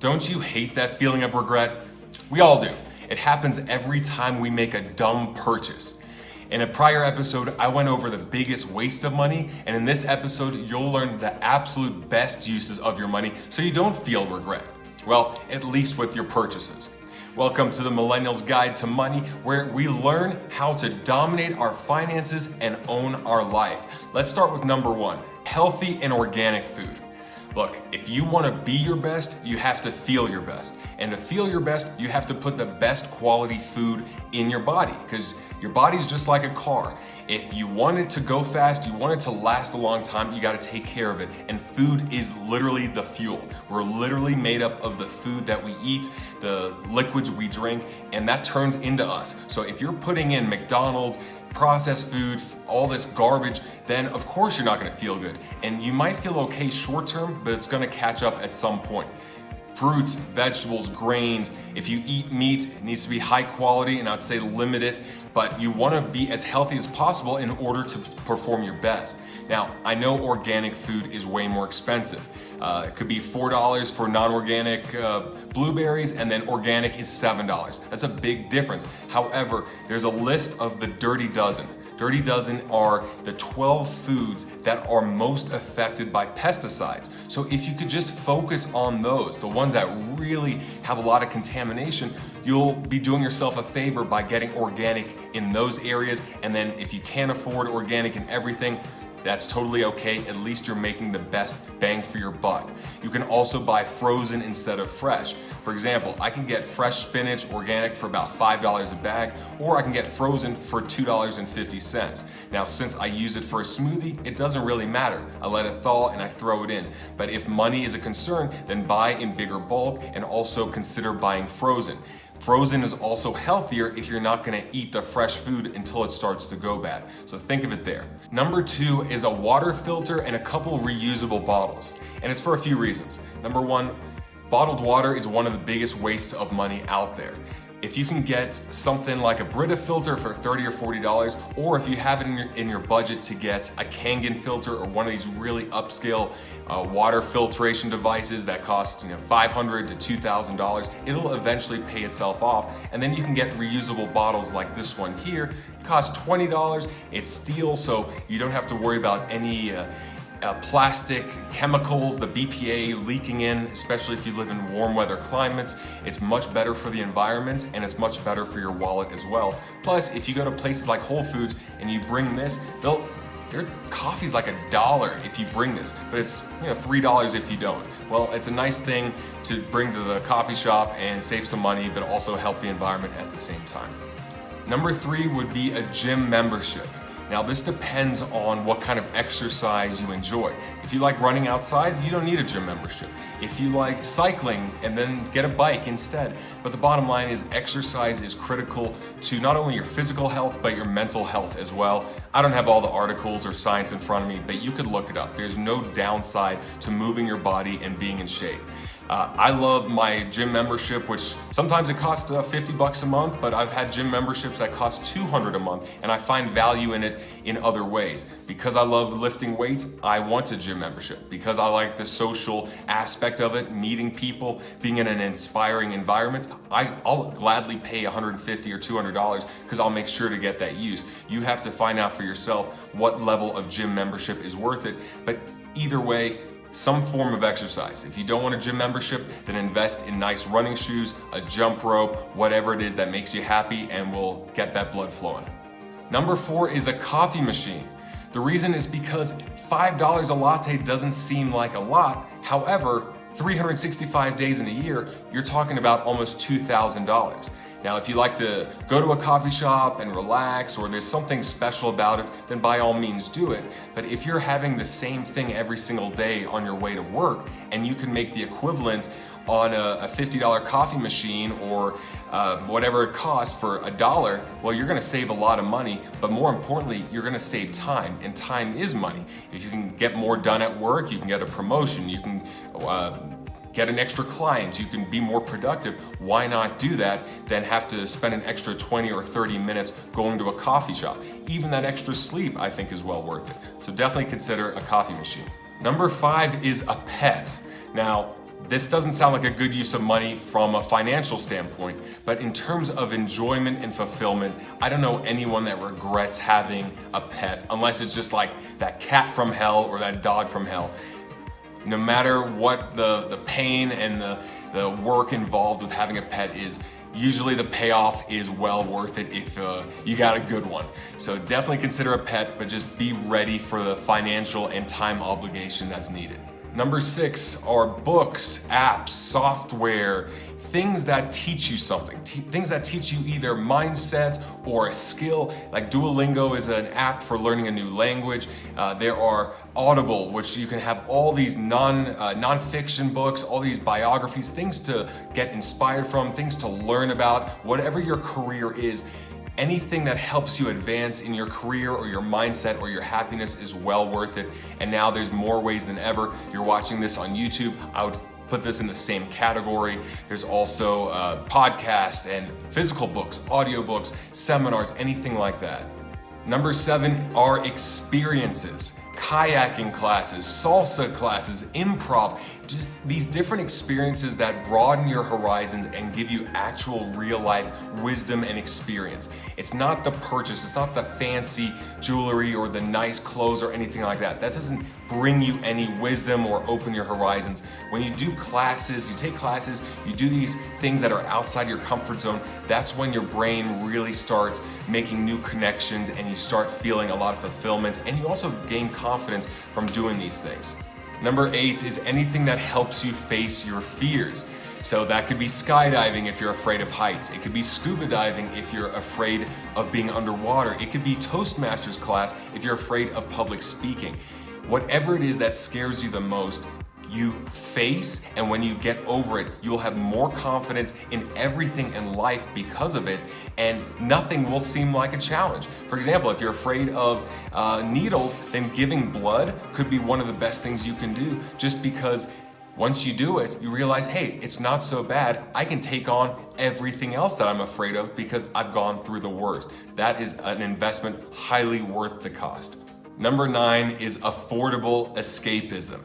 Don't you hate that feeling of regret? We all do. It happens every time we make a dumb purchase. In a prior episode, I went over the biggest waste of money, and in this episode, you'll learn the absolute best uses of your money so you don't feel regret. Well, at least with your purchases. Welcome to the Millennials Guide to Money, where we learn how to dominate our finances and own our life. Let's start with number one, healthy and organic food. Look, if you want to be your best, you have to feel your best. And to feel your best, you have to put the best quality food in your body, because your body's just like a car. If you want it to go fast, you want it to last a long time, you got to take care of it. And food is literally the fuel. We're literally made up of the food that we eat, the liquids we drink, and that turns into us. So if you're putting in McDonald's, processed food, all this garbage, then of course you're not going to feel good. And you might feel okay short term, but it's going to catch up at some point. Fruits, vegetables, grains, if you eat meat, it needs to be high quality, and I'd say limit it, but you want to be as healthy as possible in order to perform your best. Now, I know organic food is way more expensive. It could be $4 for non-organic blueberries, and then organic is $7. That's a big difference. However, there's a list of the Dirty Dozen. Dirty Dozen are the 12 foods that are most affected by pesticides. So if you could just focus on those, the ones that really have a lot of contamination, you'll be doing yourself a favor by getting organic in those areas. And then if you can't afford organic in everything, that's totally okay. At least you're making the best bang for your buck. You can also buy frozen instead of fresh. For example, I can get fresh spinach organic for about $5 a bag, or I can get frozen for $2.50. Now, since I use it for a smoothie, it doesn't really matter. I let it thaw and I throw it in. But if money is a concern, then buy in bigger bulk and also consider buying frozen. Frozen is also healthier if you're not gonna eat the fresh food until it starts to go bad. So think of it there. Number two is a water filter and a couple reusable bottles. And it's for a few reasons. Number one, bottled water is one of the biggest wastes of money out there. If you can get something like a Brita filter for $30 or $40, or if you have it in your budget to get a Kangen filter or one of these really upscale water filtration devices that cost $500 to $2,000, it'll eventually pay itself off. And then you can get reusable bottles like this one here. It costs $20. It's steel, so you don't have to worry about any plastic chemicals, the BPA leaking in, especially if you live in warm weather climates. It's much better for the environment, and it's much better for your wallet as well. Plus, if you go to places like Whole Foods and you bring this, their coffee's like $1 if you bring this, but it's $3 if you don't. Well, it's a nice thing to bring to the coffee shop and save some money, but also help the environment at the same time. Number three would be a gym membership. Now, this depends on what kind of exercise you enjoy. If you like running outside, you don't need a gym membership. If you like cycling, and then get a bike instead. But the bottom line is exercise is critical to not only your physical health, but your mental health as well. I don't have all the articles or science in front of me, but you could look it up. There's no downside to moving your body and being in shape. I love my gym membership, which sometimes it costs $50 a month, but I've had gym memberships that cost $200 a month, and I find value in it in other ways. Because I love lifting weights, I want a gym membership. Because I like the social aspect of it, meeting people, being in an inspiring environment, I'll gladly pay $150 or $200 because I'll make sure to get that use. You have to find out for yourself what level of gym membership is worth it, but either way, some form of exercise. If you don't want a gym membership, then invest in nice running shoes, a jump rope, whatever it is that makes you happy and will get that blood flowing. Number four is a coffee machine. The reason is because $5 a latte doesn't seem like a lot. However, 365 days in a year, you're talking about almost $2,000. Now, if you like to go to a coffee shop and relax, or there's something special about it, then by all means do it. But if you're having the same thing every single day on your way to work, and you can make the equivalent on a $50 coffee machine or whatever it costs for $1, well, you're gonna save a lot of money, but more importantly, you're gonna save time, and time is money. If you can get more done at work, you can get a promotion, you can get an extra client, you can be more productive. Why not do that than have to spend an extra 20 or 30 minutes going to a coffee shop? Even that extra sleep, I think, is well worth it. So definitely consider a coffee machine. Number 5 is a pet. Now, This doesn't sound like a good use of money from a financial standpoint, but in terms of enjoyment and fulfillment, I don't know anyone that regrets having a pet, unless it's just like that cat from hell or that dog from hell. No matter what the pain and the work involved with having a pet is, usually the payoff is well worth it if you got a good one. So definitely consider a pet, but just be ready for the financial and time obligation that's needed. Number 6 are books, apps, software, things that teach you something, things that teach you either mindset or a skill. Like Duolingo is an app for learning a new language. There are Audible, which you can have all these non-fiction books, all these biographies, things to get inspired from, things to learn about, whatever your career is. Anything that helps you advance in your career or your mindset or your happiness is well worth it. And now there's more ways than ever. You're watching this on YouTube. I would put this in the same category. There's also podcasts and physical books, audiobooks, seminars, anything like that. Number 7 are experiences. Kayaking classes, salsa classes, improv, just these different experiences that broaden your horizons and give you actual real life wisdom and experience. It's not the purchase, it's not the fancy jewelry or the nice clothes or anything like that. That doesn't bring you any wisdom or open your horizons. When you do classes, you take classes, you do these things that are outside your comfort zone, that's when your brain really starts making new connections and you start feeling a lot of fulfillment, and you also gain confidence from doing these things. Number 8 is anything that helps you face your fears. So that could be skydiving if you're afraid of heights. It could be scuba diving if you're afraid of being underwater. It could be Toastmasters class if you're afraid of public speaking. Whatever it is that scares you the most, you face, and when you get over it, you'll have more confidence in everything in life because of it, and nothing will seem like a challenge. For example, if you're afraid of needles, then giving blood could be one of the best things you can do, just because once you do it, you realize, hey, it's not so bad. I can take on everything else that I'm afraid of because I've gone through the worst. That is an investment highly worth the cost. Number 9 is affordable escapism.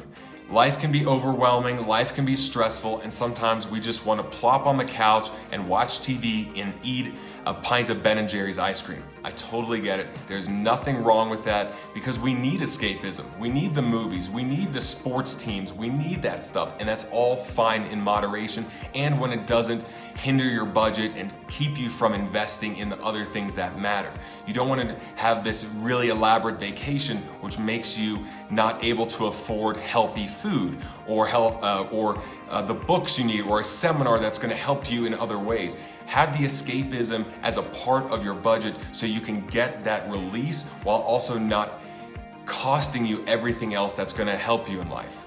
Life can be overwhelming, life can be stressful, and sometimes we just want to plop on the couch and watch TV and eat a pint of Ben & Jerry's ice cream. I totally get it. There's nothing wrong with that because we need escapism. We need the movies, we need the sports teams, we need that stuff, and that's all fine in moderation and when it doesn't hinder your budget and keep you from investing in the other things that matter. You don't want to have this really elaborate vacation which makes you not able to afford healthy food or the books you need or a seminar that's going to help you in other ways. Have the escapism as a part of your budget so you can get that release while also not costing you everything else that's going to help you in life.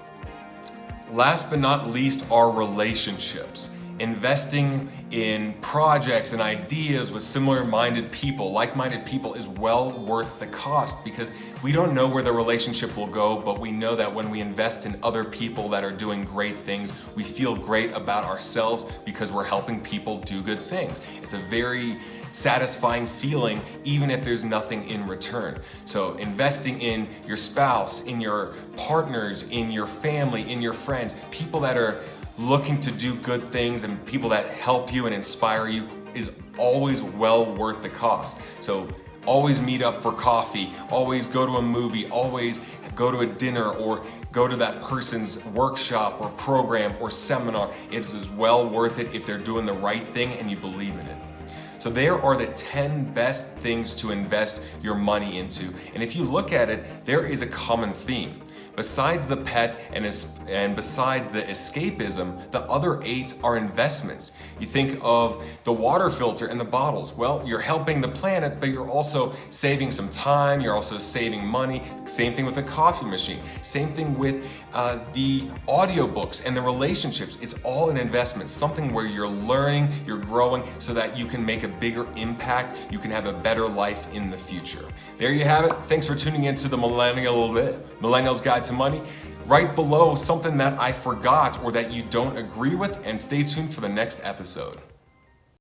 Last but not least are relationships. Investing in projects and ideas with similar-minded people, like-minded people, is well worth the cost because we don't know where the relationship will go, but we know that when we invest in other people that are doing great things, we feel great about ourselves because we're helping people do good things. It's a very satisfying feeling even if there's nothing in return. So investing in your spouse, in your partners, in your family, in your friends, people that are looking to do good things and people that help you and inspire you is always well worth the cost. So always meet up for coffee, always go to a movie, always go to a dinner or go to that person's workshop or program or seminar. It is well worth it if they're doing the right thing and you believe in it. So there are the 10 best things to invest your money into. And if you look at it, there is a common theme. Besides the pet and besides the escapism, the other 8 are investments. You think of the water filter and the bottles. Well, you're helping the planet, but you're also saving some time, you're also saving money. Same thing with the coffee machine. Same thing with the audiobooks and the relationships. It's all an investment, something where you're learning, you're growing, so that you can make a bigger impact, you can have a better life in the future. There you have it. Thanks for tuning into the Millennial's Guide to Money. Write below something that I forgot or that you don't agree with, and stay tuned for the next episode.